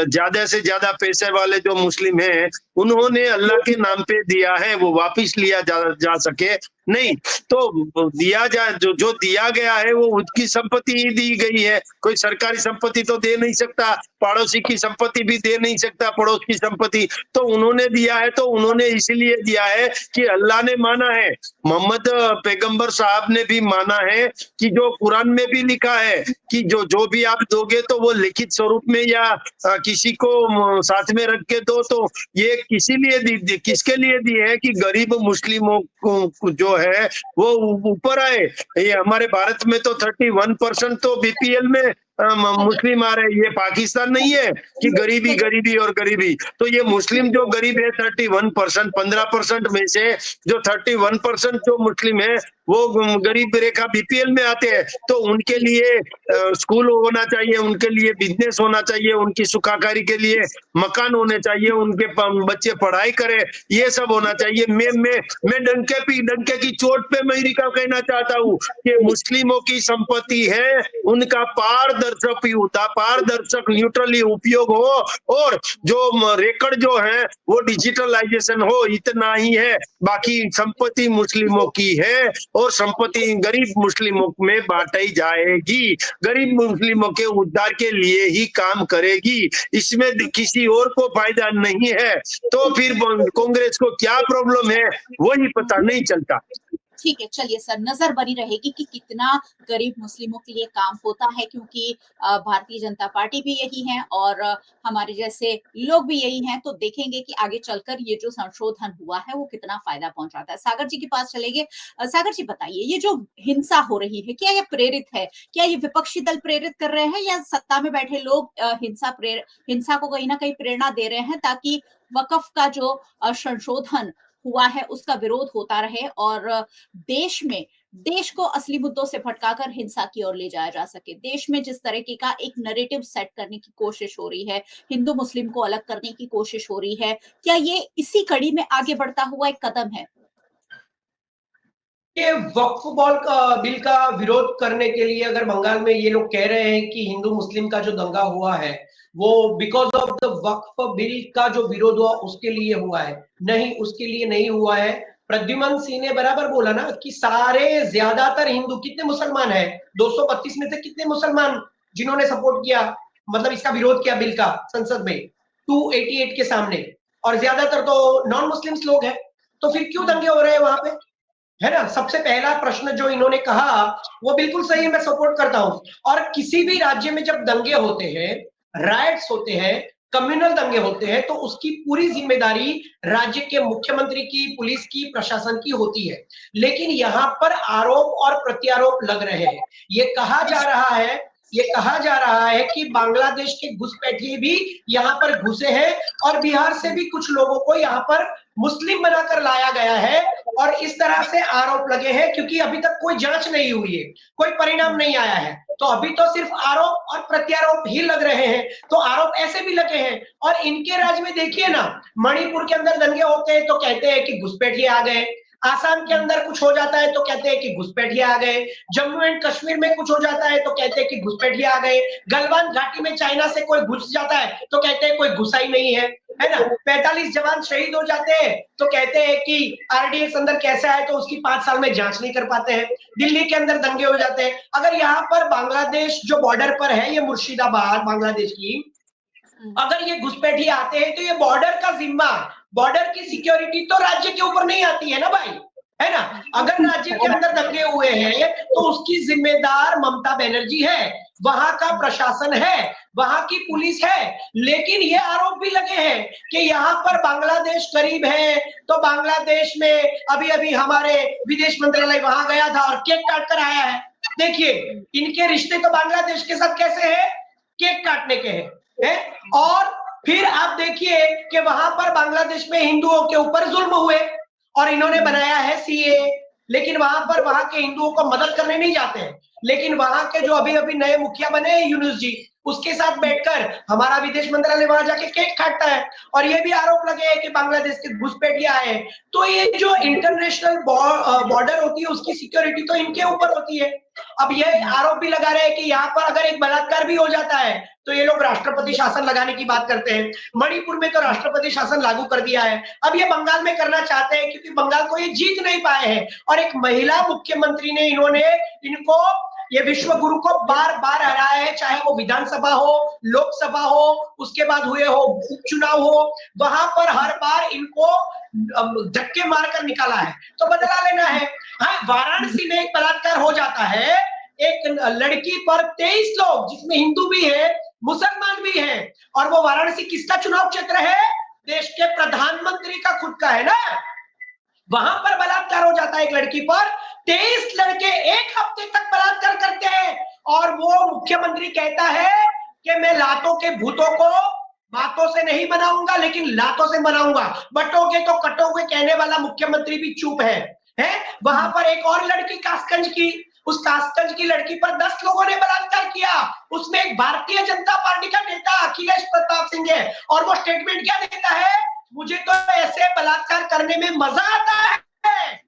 ज्यादा से ज्यादा पैसे वाले जो मुस्लिम हैं, उन्होंने अल्लाह के नाम पे दिया है, वो वापिस लिया जा सके नहीं। तो दिया जो दिया गया है वो उसकी संपत्ति ही दी गई है। कोई सरकारी संपत्ति तो दे नहीं सकता, पड़ोसी की संपत्ति भी दे नहीं सकता, पड़ोस की संपत्ति। तो उन्होंने दिया है, तो उन्होंने इसलिए दिया है कि अल्लाह ने माना है, मोहम्मद पैगंबर साहब ने भी माना है कि जो कुरान में भी लिखा है कि जो भी आप दोगे तो वो लिखित स्वरूप में या किसी को साथ में रख के दो। तो ये किसके लिए दी है कि गरीब मुस्लिमों को जो है वो ऊपर आए। ये हमारे भारत में तो 31% तो बीपीएल में मुस्लिम आ रहे हैं। ये पाकिस्तान नहीं है कि गरीबी और गरीबी। तो ये मुस्लिम जो गरीब है 31%, 15% में से जो 31% जो मुस्लिम है वो गरीब रेखा बीपीएल में आते हैं। तो उनके लिए स्कूल होना चाहिए, उनके लिए बिजनेस होना चाहिए, उनकी सुखाकारी के लिए मकान होने चाहिए, उनके बच्चे पढ़ाई करें, ये सब होना चाहिए। मैं डंके की चोट पे अमेरिका कहना चाहता हूँ कि मुस्लिमों की संपत्ति है, उनका पारदर्शक न्यूट्रली उपयोग हो और जो रिकॉर्ड जो है वो डिजिटलाइजेशन हो, इतना ही है। बाकी संपत्ति मुस्लिमों की है और संपत्ति गरीब मुस्लिमों में बांटी जाएगी, गरीब मुस्लिमों के उद्धार के लिए ही काम करेगी, इसमें किसी और को फायदा नहीं है। तो फिर कांग्रेस को क्या प्रॉब्लम है वही पता नहीं चलता। ठीक है, चलिए सर, नजर बनी रहेगी कि कितना गरीब मुस्लिमों के लिए काम होता है, क्योंकि भारतीय जनता पार्टी भी यही है और हमारे जैसे लोग भी यही हैं। तो देखेंगे कि आगे चलकर ये जो संशोधन हुआ है वो कितना फायदा पहुंचाता है। सागर जी के पास चलेंगे। सागर जी बताइए, ये जो हिंसा हो रही है, क्या ये प्रेरित है? क्या ये विपक्षी दल प्रेरित कर रहे हैं या सत्ता में बैठे लोग हिंसा को कहीं ना कहीं प्रेरणा दे रहे हैं ताकि वक्फ का जो संशोधन हुआ है उसका विरोध होता रहे और देश को असली मुद्दों से भटकाकर हिंसा की ओर ले जाया जा सके? देश में जिस तरीके का एक नैरेटिव सेट करने की कोशिश हो रही है, हिंदू मुस्लिम को अलग करने की कोशिश हो रही है, क्या ये इसी कड़ी में आगे बढ़ता हुआ एक कदम है? ये वक्फ बिल का विरोध करने के लिए अगर बंगाल में ये लोग कह रहे हैं कि हिंदू मुस्लिम का जो दंगा हुआ है वो because of the Waqf bill का जो विरोध हुआ उसके लिए हुआ है, नहीं, उसके लिए नहीं हुआ है। प्रद्युमन सिंह ने बराबर बोला ना कि सारे ज्यादातर हिंदू, कितने मुसलमान है 232 में से कितने मुसलमान जिन्होंने सपोर्ट किया, मतलब इसका विरोध किया बिल का संसद में 288 के सामने, और ज्यादातर तो नॉन मुस्लिम्स लोग हैं। तो फिर क्यों दंगे हो रहे हैं वहां पे, है ना? सबसे पहला प्रश्न जो इन्होंने कहा वो बिल्कुल सही है, मैं सपोर्ट करता हूं। और किसी भी राज्य में जब दंगे होते हैं, राइट्स होते हैं, कम्युनल दंगे होते हैं, तो उसकी पूरी जिम्मेदारी राज्य के मुख्यमंत्री की, पुलिस की, प्रशासन की होती है। लेकिन यहाँ पर आरोप और प्रत्यारोप लग रहे हैं। ये कहा जा रहा है कि बांग्लादेश के घुसपैठिए भी यहाँ पर घुसे हैं और बिहार से भी कुछ लोगों को यहाँ पर मुस्लिम बनाकर लाया गया है, और इस तरह से आरोप लगे हैं। क्योंकि अभी तक कोई जांच नहीं हुई है, कोई परिणाम नहीं आया है, तो अभी तो सिर्फ आरोप और प्रत्यारोप ही लग रहे हैं। तो आरोप ऐसे भी लगे हैं, और इनके राज्य में देखिए ना, मणिपुर के अंदर दंगे होते हैं तो कहते हैं कि घुसपैठिए आ गए, आसाम के अंदर कुछ हो जाता है तो कहते हैं कि घुसपैठिए आ गए, जम्मू एंड कश्मीर में कुछ हो जाता है तो कहते हैं कि घुसपैठिए आ गए, गलवान घाटी में चाइना से कोई घुस जाता है तो कहते हैं कोई घुसा ही नहीं है ना? 45 जवान शहीद हो जाते हैं तो कहते हैं कि आरडीएक्स अंदर कैसे आए, तो उसकी 5 साल में जांच नहीं कर पाते हैं। दिल्ली के अंदर दंगे हो जाते हैं। अगर यहाँ पर बांग्लादेश जो बॉर्डर पर है, ये मुर्शिदाबाद बांग्लादेश की, अगर ये घुसपैठिए आते हैं तो ये बॉर्डर का जिम्मा, बॉर्डर की सिक्योरिटी तो राज्य के ऊपर नहीं आती है ना भाई, है ना? अगर राज्य के अंदर दंगे हुए हैं तो उसकी जिम्मेदार ममता बनर्जी है, वहां का प्रशासन है, वहां की पुलिस है। लेकिन ये आरोप भी लगे हैं कि यहाँ पर बांग्लादेश करीब है, तो बांग्लादेश में अभी हमारे विदेश मंत्रालय वहां गया था और केक काट कर आया है। देखिए इनके रिश्ते तो बांग्लादेश के साथ कैसे है, केक काटने के हैं। और फिर आप देखिए कि वहां पर बांग्लादेश में हिंदुओं के ऊपर जुल्म हुए और इन्होंने बनाया है सीए, लेकिन वहां के हिंदुओं को मदद करने नहीं जाते हैं। लेकिन वहां के जो अभी नए मुखिया बने हैं यूनुस जी, उसके साथ बैठकर हमारा विदेश मंत्रालय वहां जाके केक काटता है, और ये भी आरोप लगे हैं कि बांग्लादेश के घुसपैठिया है। तो ये जो इंटरनेशनल बॉर्डर होती है उसकी सिक्योरिटी तो इनके ऊपर होती है। अब ये आरोप भी लगा रहे हैं कि यहाँ पर अगर एक बलात्कार भी हो जाता है तो ये लोग राष्ट्रपति शासन लगाने की बात करते हैं। मणिपुर में तो राष्ट्रपति शासन लागू कर दिया है, अब ये बंगाल में करना चाहते हैं क्योंकि बंगाल को ये जीत नहीं पाए हैं, और एक महिला मुख्यमंत्री ने इनको ये विश्व गुरु को बार बार हराया है, चाहे वो विधानसभा हो, लोकसभा हो, उसके बाद हुए हो उपचुनाव हो, वहां पर हर बार इनको धक्के मारकर निकाला है। तो बदला लेना है। हाँ, वाराणसी में एक बलात्कार हो जाता है, एक लड़की पर 23 लोग, जिसमें हिंदू भी है, मुसलमान भी है, और वो वाराणसी किसका चुनाव क्षेत्र है? देश के प्रधानमंत्री का खुद का है ना। वहां पर बलात्कार हो जाता है एक लड़की पर, 23 लड़के एक हफ्ते तक बलात्कार करते हैं, और वो मुख्यमंत्री कहता है कि मैं लातों के भूतों को बातों से नहीं बनाऊंगा लेकिन लातों से बनाऊंगा। बटोगे तो कटोगे कहने वाला मुख्यमंत्री भी चुप है। वहां पर एक और लड़की कासगंज की, उस कासगंज की लड़की पर 10 लोगों ने बलात्कार किया, उसमें एक भारतीय जनता पार्टी का नेता अखिलेश प्रताप सिंह है, और वो स्टेटमेंट क्या देता है? मुझे तो ऐसे बलात्कार करने में मजा आता है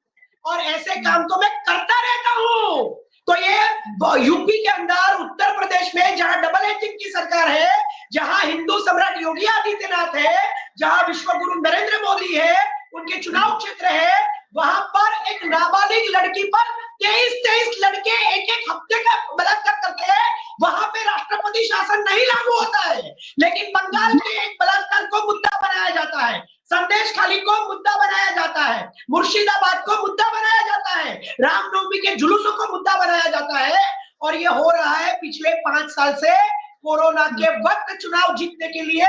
और ऐसे काम तो मैं करता रहता हूं। तो ये यूपी के अंदर, उत्तर प्रदेश में जहां डबल इंजन की सरकार है, जहां हिंदू सम्राट योगी आदित्यनाथ है, जहां विश्व गुरु नरेंद्र मोदी है, उनके चुनाव क्षेत्र है, वहां पर एक नाबालिग लड़की पर 23 लड़के एक हफ्ते का बलात्कार करते हैं। वहां पे राष्ट्रपति शासन नहीं लागू होता है, लेकिन बंगाल में एक बलात्कार को मुद्दा बनाया जाता है, संदेश खाली को मुद्दा बनाया जाता है, मुर्शिदाबाद को मुद्दा बनाया जाता है, रामनवमी के जुलूसों को मुद्दा बनाया जाता है। और ये हो रहा है पिछले 5 साल से, कोरोना के वक्त चुनाव जीतने के लिए,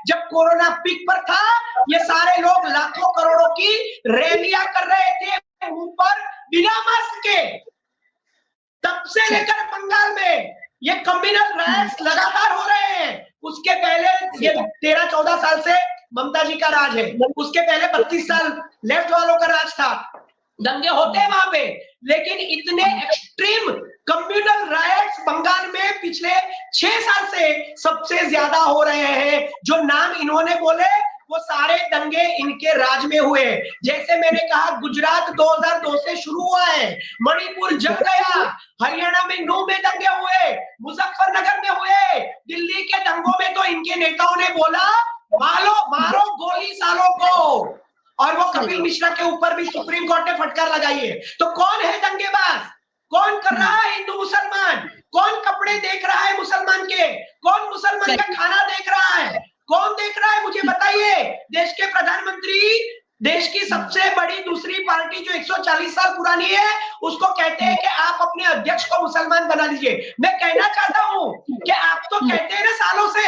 जब कोरोना पीक पर था, ये सारे लोग लाखों करोड़ों की रैलियां कर रहे थे मुंह पर बिना मास्क के। तब से लेकर बंगाल में ये कम्युनल राइट्स लगातार हो रहे हैं। उसके पहले ये 13-14 साल से ममता जी का राज है, उसके पहले 32 साल लेफ्ट वालों का राज था। दंगे होते हैं वहां पे, लेकिन इतने एक्सट्रीम कम्युनल राइट्स बंगाल में पिछले 6 साल से सबसे ज्यादा हो रहे हैं। जो नाम इन्होंने बोले वो सारे दंगे इनके राज में हुए। जैसे मैंने कहा, गुजरात 2002 से शुरू हुआ है, मणिपुर जम गया, हरियाणा में नूह में दंगे हुए, मुजफ्फरनगर में हुए, दिल्ली के दंगों में तो इनके नेताओं ने बोला मारो गोली सालों को, और वो कपिल मिश्रा के ऊपर भी सुप्रीम कोर्ट ने फटकार लगाई है। तो कौन है दंगेबाज? कौन कर रहा है हिंदू मुसलमान? कौन कपड़े देख रहा है मुसलमान के? कौन मुसलमान का खाना देख रहा है? कौन देख रहा है? मुझे बताइए। देश के प्रधानमंत्री, देश की सबसे बड़ी दूसरी पार्टी जो 140 साल पुरानी है, उसको कहते हैं कि आप अपने अध्यक्ष को मुसलमान बना दीजिए। मैं कहना चाहता हूं कि आप तो कहते हैं ना सालों से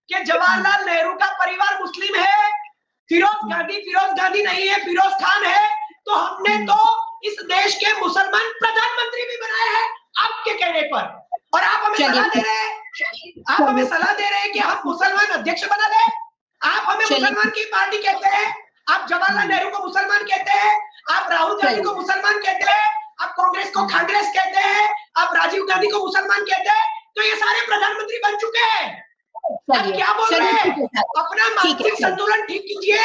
कि जवाहरलाल नेहरू का परिवार मुस्लिम है, फिरोज गांधी नहीं है, फिरोज खान है, तो हमने तो इस देश के मुसलमान प्रधानमंत्री भी बनाए हैं आपके कहने पर, और आप हमें सलाह दे रहे हैं, आप हमें सलाह दे रहे हैं कि हम मुसलमान अध्यक्ष बना लें। आप हमें मुसलमान की पार्टी कहते हैं, आप जवाहरलाल नेहरू को मुसलमान कहते हैं, आप राहुल गांधी को मुसलमान कहते हैं, आप कांग्रेस को कांग्रेस कहते हैं, आप राजीव गांधी को मुसलमान कहते हैं, तो ये सारे प्रधानमंत्री बन चुके हैं। आप क्या बोल रहे हैं? अपना मानसिक संतुलन ठीक कीजिए,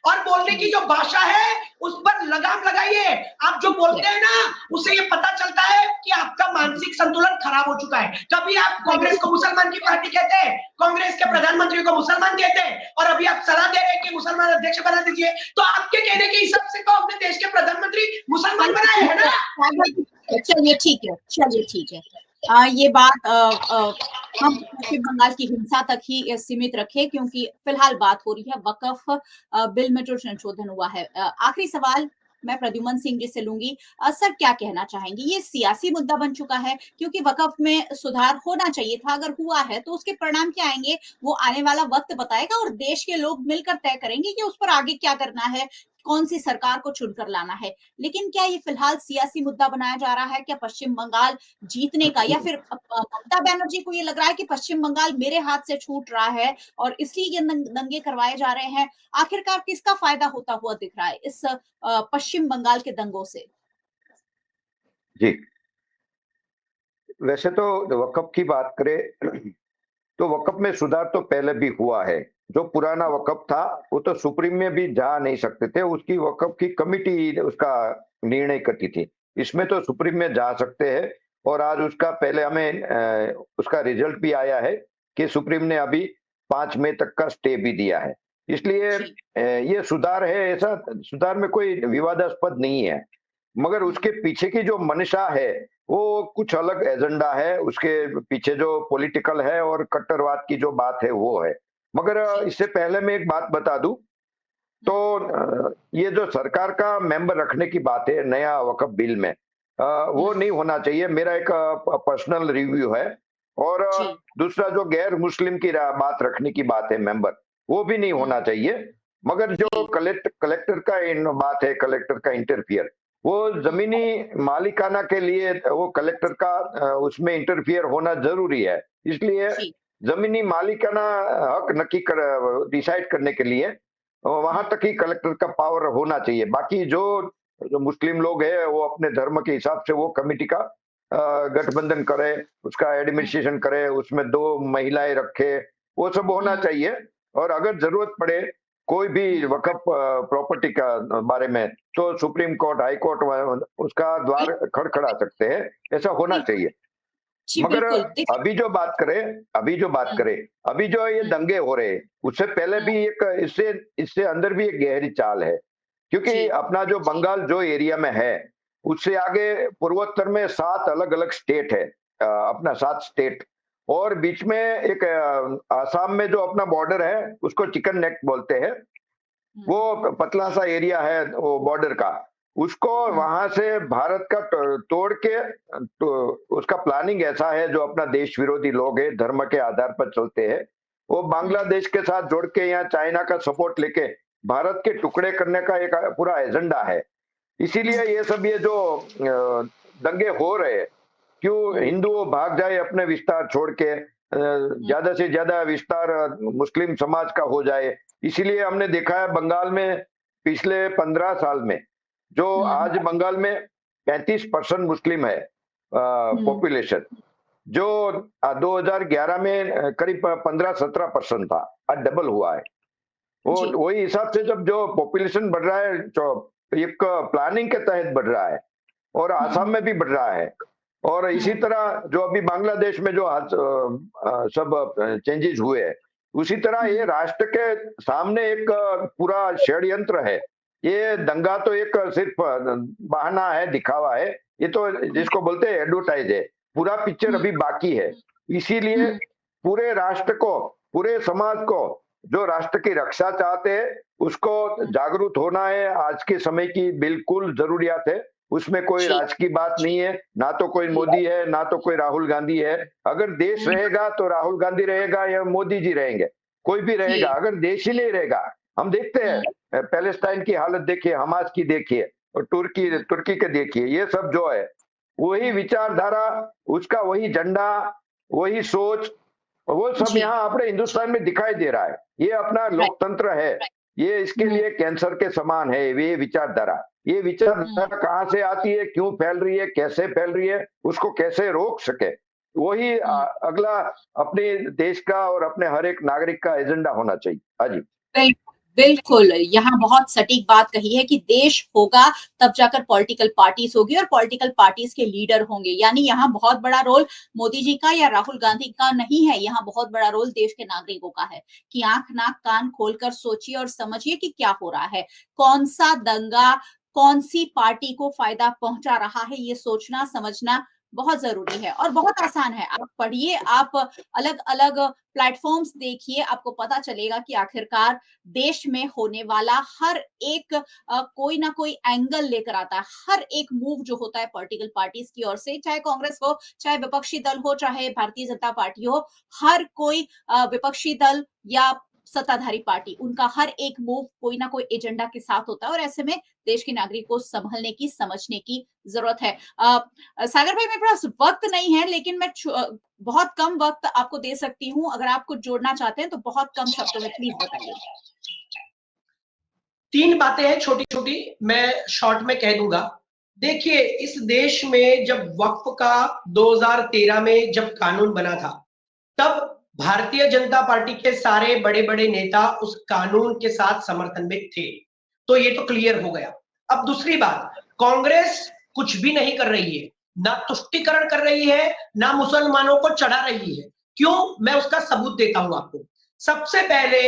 और बोलने की जो भाषा है उस पर लगाम लगाइए। आप जो बोलते हैं ना, उससे ये पता चलता है कि आपका मानसिक संतुलन खराब हो चुका है। कभी आप कांग्रेस को मुसलमान की पार्टी कहते हैं, कांग्रेस के प्रधानमंत्री को मुसलमान कहते हैं, और अभी आप सलाह दे रहे हैं कि मुसलमान अध्यक्ष बना दीजिए। तो आपके कहने के हिसाब से तो अपने देश के प्रधानमंत्री मुसलमान बनाए हैं ना। चलिए ठीक है। ये बात हम पश्चिम बंगाल की हिंसा तक ही सीमित रखें, क्योंकि फिलहाल बात हो रही है वक्फ बिल में जो संशोधन हुआ है। आखिरी सवाल मैं प्रद्युमन सिंह जी से लूंगी। सर, क्या कहना चाहेंगे? ये सियासी मुद्दा बन चुका है, क्योंकि वक्फ में सुधार होना चाहिए था, अगर हुआ है तो उसके परिणाम क्या आएंगे वो आने वाला वक्त बताएगा, और देश के लोग मिलकर तय करेंगे कि उस पर आगे क्या करना है, कौन सी सरकार को चुनकर लाना है। लेकिन क्या ये फिलहाल सियासी मुद्दा बनाया जा रहा है? क्या पश्चिम बंगाल जीतने का, या फिर ममता बनर्जी को ये लग रहा है कि पश्चिम बंगाल मेरे हाथ से छूट रहा है और इसलिए ये दंगे करवाए जा रहे हैं? आखिरकार किसका फायदा होता हुआ दिख रहा है इस पश्चिम बंगाल के दंगों से? जी, वैसे तो वक्फ की बात करें तो वक्फ में सुधार तो पहले भी हुआ है। जो पुराना वक्फ था वो तो सुप्रीम में भी जा नहीं सकते थे, उसकी वक्फ की कमिटी उसका निर्णय करती थी। इसमें तो सुप्रीम में जा सकते हैं और आज उसका पहले हमें उसका रिजल्ट भी आया है कि सुप्रीम ने अभी 5 मई तक का स्टे भी दिया है। इसलिए जी, ये सुधार है, ऐसा सुधार में कोई विवादास्पद नहीं है। मगर उसके पीछे की जो मंशा है वो कुछ अलग एजेंडा है, उसके पीछे जो पॉलिटिकल है और कट्टरवाद की जो बात है वो है। मगर जी, इससे पहले मैं एक बात बता दूं, तो ये जो सरकार का मेंबर रखने की बात है नया वक्फ बिल में, वो नहीं होना चाहिए, मेरा एक पर्सनल रिव्यू है। और जी, दूसरा जो गैर मुस्लिम की बात रखने की बात है मेंबर, वो भी नहीं होना चाहिए। मगर जो जी, कलेक्टर का बात है, कलेक्टर का इंटरफियर, वो जमीनी मालिकाना के लिए वो कलेक्टर का उसमें इंटरफियर होना जरूरी है। इसलिए जी, जमीनी मालिकाना हक नक्की कर डिसाइड करने के लिए वहां तक ही कलेक्टर का पावर होना चाहिए। बाकी जो मुस्लिम लोग हैं वो अपने धर्म के हिसाब से वो कमेटी का गठबंधन करे, उसका एडमिनिस्ट्रेशन करे, उसमें 2 महिलाएं रखे, वो सब होना चाहिए। और अगर जरूरत पड़े कोई भी वक्फ प्रॉपर्टी का बारे में, तो सुप्रीम कोर्ट, हाई कोर्ट उसका द्वार खड़खड़ा सकते हैं, ऐसा होना बिल्कुल, चाहिए। जी, मगर बिल्कुल, देखिए अभी जो ये हुँ, दंगे हो रहे हैं, उससे पहले हुँ, भी एक इससे इससे अंदर भी एक गहरी चाल है। क्योंकि जी, अपना जो बंगाल जो एरिया में है, उससे आगे पूर्वोत्तर में 7 अलग-अलग स्टेट है, अपना 7 स्टेट, और बीच में एक आसाम में जो अपना बॉर्डर है, उसको चिकन नेक बोलते हैं। हुँ, वो पतला सा एरिया है वो बॉर्डर का, उसको हुँ, वहां से भारत का तोड़ के, तो उसका प्लानिंग ऐसा है, जो अपना देश विरोधी लोग हैं, धर्म के आधार पर चलते हैं, वो हुँ, बांग्लादेश के साथ जोड़ के यहाँ चाइना का सपोर्ट लेके भारत के टुकड़े करने का एक पूरा एजेंडा है। इसीलिए ये जो दंगे हो रहे हैं, क्यों हुँ, हिंदू भाग जाए अपने विस्तार छोड़ के, हुँ, ज्यादा से ज्यादा विस्तार मुस्लिम समाज का हो जाए। इसीलिए हमने देखा है बंगाल में पिछले 15 साल में, जो हुँ, आज बंगाल में 35% मुस्लिम है हुँ, पॉपुलेशन, जो 2011 में करीब 15-17% था, आज डबल हुआ है। वो जी, वही हिसाब से जब जो पॉपुलेशन बढ़ रहा है, जो एक प्लानिंग के तहत बढ़ रहा है, और आसाम हुँ, में भी बढ़ रहा है। और इसी हुँ, तरह जो अभी बांग्लादेश में जो सब चेंजेस हुए हैं, उसी तरह ये हुँ, राष्ट्र के सामने एक पूरा षड्यंत्र है। ये दंगा तो एक सिर्फ बहाना है, दिखावा है। ये तो हुँ, जिसको बोलते हैं एडवर्टाइज है। पूरा पिक्चर हुँ, अभी बाकी है। इसीलिए हुँ, पूरे राष्ट्र को, पूरे समाज को, जो राष्ट्र की रक्षा चाहते हैं, उसको हुँ, जागरूक होना है। आज के समय की बिल्कुल जरूरियात है। उसमें कोई जी, राज की बात नहीं है, ना तो कोई जी, मोदी है, ना तो कोई राहुल गांधी है। अगर देश हुँ, रहेगा तो राहुल गांधी रहेगा या मोदी जी रहेंगे, कोई भी रहेगा। जी, अगर देश ही नहीं रहेगा, हम देखते हुँ, हैं पैलेस्टाइन की हालत देखिए, हमास की देखिए, और तुर्की हुँ, तुर्की के देखिए, ये सब जो है वही हुँ, विचारधारा, उसका वही झंडा, वही सोच, वो सब जी, यहाँ अपने हिंदुस्तान में दिखाई दे रहा है। ये अपना राइट, लोकतंत्र है, ये इसके हुँ, लिए कैंसर के समान है ये विचारधारा। ये हुँ, विचारधारा कहाँ से आती है, क्यों फैल रही है, कैसे फैल रही है, उसको कैसे रोक सके, वही हुँ। अगला अपने देश का और अपने हर एक नागरिक का एजेंडा होना चाहिए। हाँ जी। बिल्कुल, बिल्कुल, यहाँ बहुत सटीक बात कही है कि देश होगा तब जाकर पॉलिटिकल पार्टीज़ होगी और पॉलिटिकल पार्टीज़ के लीडर होंगे। यानी यहाँ बहुत बड़ा रोल मोदी जी का या राहुल गांधी का नहीं है, यहाँ बहुत बड़ा रोल देश के नागरिकों का है कि आँख, नाक, कान खोलकर सोचिए और समझिए कि क्या हो रहा है। कौन-सा दंगा, कौन-सी पार्टी को फ़ायदा पहुँचा रहा है, ये सोचना, समझना बहुत ज़रूरी है और बहुत आसान है। आप पढ़िए, आप अलग-अलग प्लेटफ़ॉर्म्स देखिए, आपको पता चलेगा कि आखिरकार देश में होने वाला हर एक कोई ना कोई एंगल लेकर आता है। हर एक मूव जो होता है पॉलिटिकल पार्टीज़ की ओर से, चाहे कांग्रेस हो, चाहे विपक्षी दल हो, चाहे भारतीय जनता पार्टी हो, हर कोई विपक्षी दल या सत्ताधारी पार्टी, उनका हर एक मूव कोई ना कोई एजेंडा के साथ होता है और ऐसे में देश के नागरिक को संभलने की, समझने की ज़रूरत है। सागर भाई मेरे पास वक़्त नहीं है लेकिन मैं बहुत कम वक़्त आपको दे सकती हूँ। अगर आप कुछ जोड़ना चाहते हैं तो बहुत कम शब्दों में प्लीज़ बताइए? 3 बातें हैं छोटी-छोटी, मैं शॉर्ट में कह दूँगा। देखिए, इस देश में जब वक़्फ़ का 2013 में जब कानून बना था, तब भारतीय जनता पार्टी के सारे बड़े बड़े नेता उस कानून के साथ समर्थन में थे, तो ये तो क्लियर हो गया। अब दूसरी बात, कांग्रेस कुछ भी नहीं कर रही है, ना तुष्टीकरण कर रही है, ना मुसलमानों को चढ़ा रही है। क्यों? मैं उसका सबूत देता हूं आपको। सबसे पहले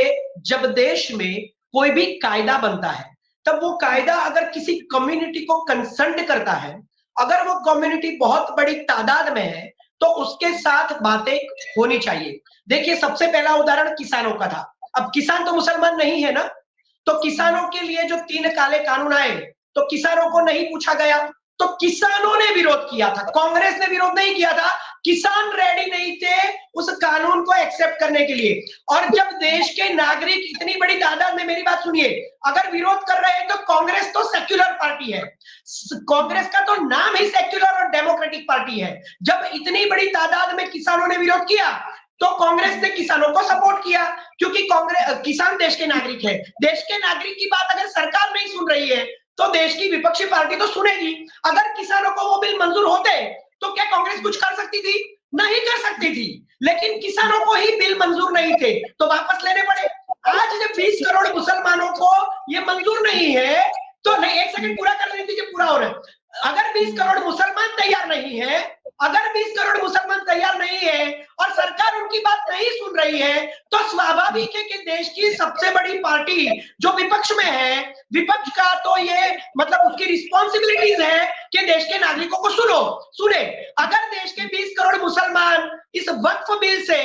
जब देश में कोई भी कायदा बनता है, तब वो कायदा अगर किसी कम्युनिटी को कंसर्न करता है, अगर वो कम्युनिटी बहुत बड़ी तादाद में है, तो उसके साथ बातें होनी चाहिए। देखिए, सबसे पहला उदाहरण किसानों का था। अब किसान तो मुसलमान नहीं है ना, तो किसानों के लिए जो 3 काले कानून आए, तो किसानों को नहीं पूछा गया, तो किसानों ने विरोध किया था, कांग्रेस ने विरोध नहीं किया था। किसान रेडी नहीं थे उस कानून को एक्सेप्ट करने के लिए। और जब देश के नागरिक इतनी बड़ी तादाद में, मेरी बात सुनिए, अगर विरोध कर रहे हैं, तो कांग्रेस तो सेक्युलर पार्टी है, कांग्रेस का तो नाम ही सेक्युलर और डेमोक्रेटिक पार्टी है। जब इतनी बड़ी तादाद में किसानों ने विरोध किया, तो कांग्रेस ने किसानों को सपोर्ट किया, क्योंकि कांग्रेस, किसान देश के नागरिक है। देश के नागरिक की बात अगर सरकार नहीं सुन रही है, तो देश की विपक्षी पार्टी तो सुनेगी। अगर किसानों को वो बिल मंजूर होते, तो क्या कांग्रेस कुछ कर सकती थी? नहीं कर सकती थी। लेकिन किसानों को ही बिल मंजूर नहीं थे, तो वापस लेने पड़े। आज जब 20 करोड़ मुसलमानों को ये मंजूर नहीं है, तो नहीं, एक सेकंड पूरा कर लेने दीजिए, पूरा हो रहा है। अगर 20 करोड़ मुसलमान तैयार नहीं है, अगर 20 करोड़ मुसलमान तैयार नहीं है और सरकार उनकी बात नहीं सुन रही है, तो स्वाभाविक है कि देश की सबसे बड़ी पार्टी जो विपक्ष में है, विपक्ष का तो ये मतलब उसकी रिस्पॉन्सिबिलिटीज है कि देश के नागरिकों को सुने। अगर देश के 20 करोड़ मुसलमान इस वक्फ बिल से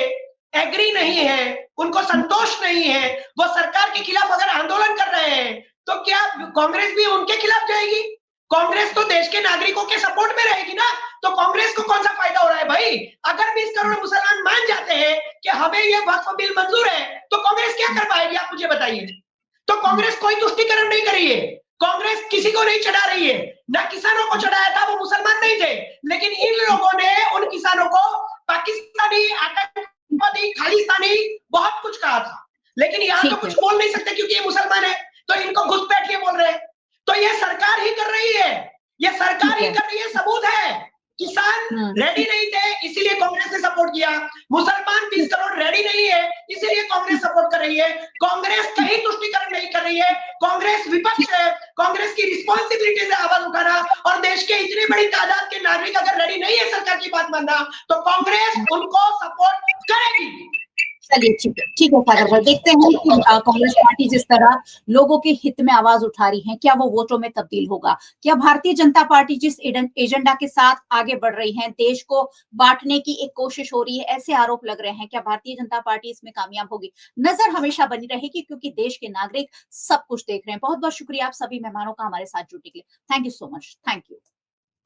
एग्री नहीं है, उनको संतोष नहीं है, वो सरकार के खिलाफ अगर आंदोलन कर रहे हैं, तो क्या कांग्रेस भी उनके खिलाफ जाएगी? कांग्रेस तो देश के नागरिकों के सपोर्ट में रहेगी ना, तो कांग्रेस को कौन सा फायदा हो रहा है भाई? अगर 20 करोड़ मुसलमान मान जाते हैं कि हमें ये वक्फ बिल मंजूर है, तो कांग्रेस क्या कर पाएगी, आप मुझे बताइए। तो कांग्रेस कोई तुष्टीकरण नहीं कर रही है, कांग्रेस किसी को नहीं चढ़ा रही है, ना किसानों को चढ़ाया था, वो मुसलमान नहीं थे। लेकिन इन लोगों ने उन किसानों को पाकिस्तानी, आतंकवादी, खालिस्तानी बहुत कुछ कहा था, लेकिन यहाँ तो कुछ बोल नहीं सकते क्योंकि ये मुसलमान है, तो इनको घुसपैठ के बोल रहे हैं। तो ये सरकार ही कर रही है, ये सरकार ही कर रही है, सबूत है। किसान रेडी नहीं थे, इसीलिए कांग्रेस ने सपोर्ट किया। मुसलमान 20 करोड़ रेडी नहीं है, इसीलिए कांग्रेस सपोर्ट कर रही है। कांग्रेस कहीं तुष्टीकरण नहीं कर रही है, कांग्रेस विपक्ष है, कांग्रेस की रिस्पॉन्सिबिलिटी से आवाज उठाना, और देश के इतनी बड़ी तादाद के नागरिक अगर रेडी नहीं है सरकार की बात मानना, तो कांग्रेस उनको सपोर्ट करेगी। चलिए, ठीक है सागर भाई, देखते हैं कि कांग्रेस पार्टी जिस तरह लोगों के हित में आवाज उठा रही है, क्या वो वोटों में तब्दील होगा? क्या भारतीय जनता पार्टी जिस एजेंडा के साथ आगे बढ़ रही है, देश को बांटने की एक कोशिश हो रही है, ऐसे आरोप लग रहे हैं, क्या भारतीय जनता पार्टी इसमें कामयाब होगी? नजर हमेशा बनी रहेगी, क्योंकि देश के नागरिक सब कुछ देख रहे हैं। बहुत बहुत शुक्रिया आप सभी मेहमानों का हमारे साथ जुड़ने के लिए। Thank you so much, thank you.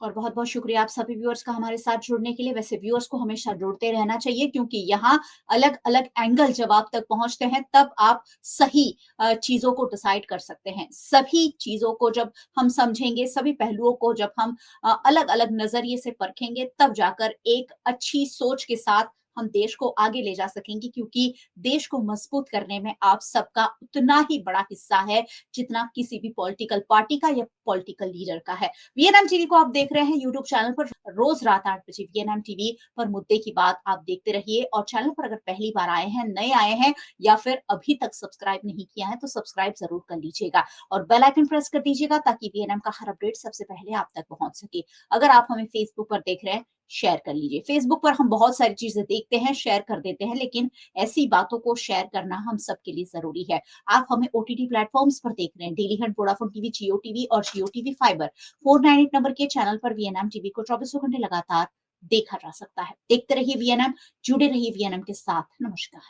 और बहुत बहुत शुक्रिया आप सभी व्यूअर्स का हमारे साथ जुड़ने के लिए। वैसे व्यूअर्स को हमेशा जुड़ते रहना चाहिए, क्योंकि यहाँ अलग अलग एंगल जब आप तक पहुंचते हैं, तब आप सही चीजों को डिसाइड कर सकते हैं। सभी चीजों को जब हम समझेंगे, सभी पहलुओं को जब हम अलग अलग नजरिए से परखेंगे, तब जाकर एक अच्छी सोच के साथ हम देश को आगे ले जा सकेंगे, क्योंकि देश को मजबूत करने में आप सबका उतना ही बड़ा हिस्सा है जितना किसी भी पॉलिटिकल पार्टी का या पॉलिटिकल लीडर का है। वीएनएम टीवी को आप देख रहे हैं यूट्यूब चैनल पर, रोज रात 8 बजे वीएनएम टीवी पर मुद्दे की बात आप देखते रहिए। और चैनल पर अगर पहली बार आए हैं, नए आए हैं, या फिर अभी तक सब्सक्राइब नहीं किया है, तो सब्सक्राइब जरूर कर लीजिएगा और बेल आइकन प्रेस कर दीजिएगा, ताकि वीएनएम का हर अपडेट सबसे पहले आप तक पहुंच सके। अगर आप हमें फेसबुक पर देख रहे हैं, शेयर कर लीजिए। फेसबुक पर हम बहुत सारी चीजें देखते हैं, शेयर कर देते हैं, लेकिन ऐसी बातों को शेयर करना हम सबके लिए जरूरी है। आप हमें ओटीटी प्लेटफॉर्म्स पर देख रहे हैं, डेली हंट, वोडाफोन टीवी, जियो टीवी और जियो टीवी फाइबर। 498 नंबर के चैनल पर वीएनएम टीवी को 24 घंटे लगातार देखा जा सकता है। देखते रहिए वीएनएम, जुड़े रहिए वीएनएम के साथ। नमस्कार।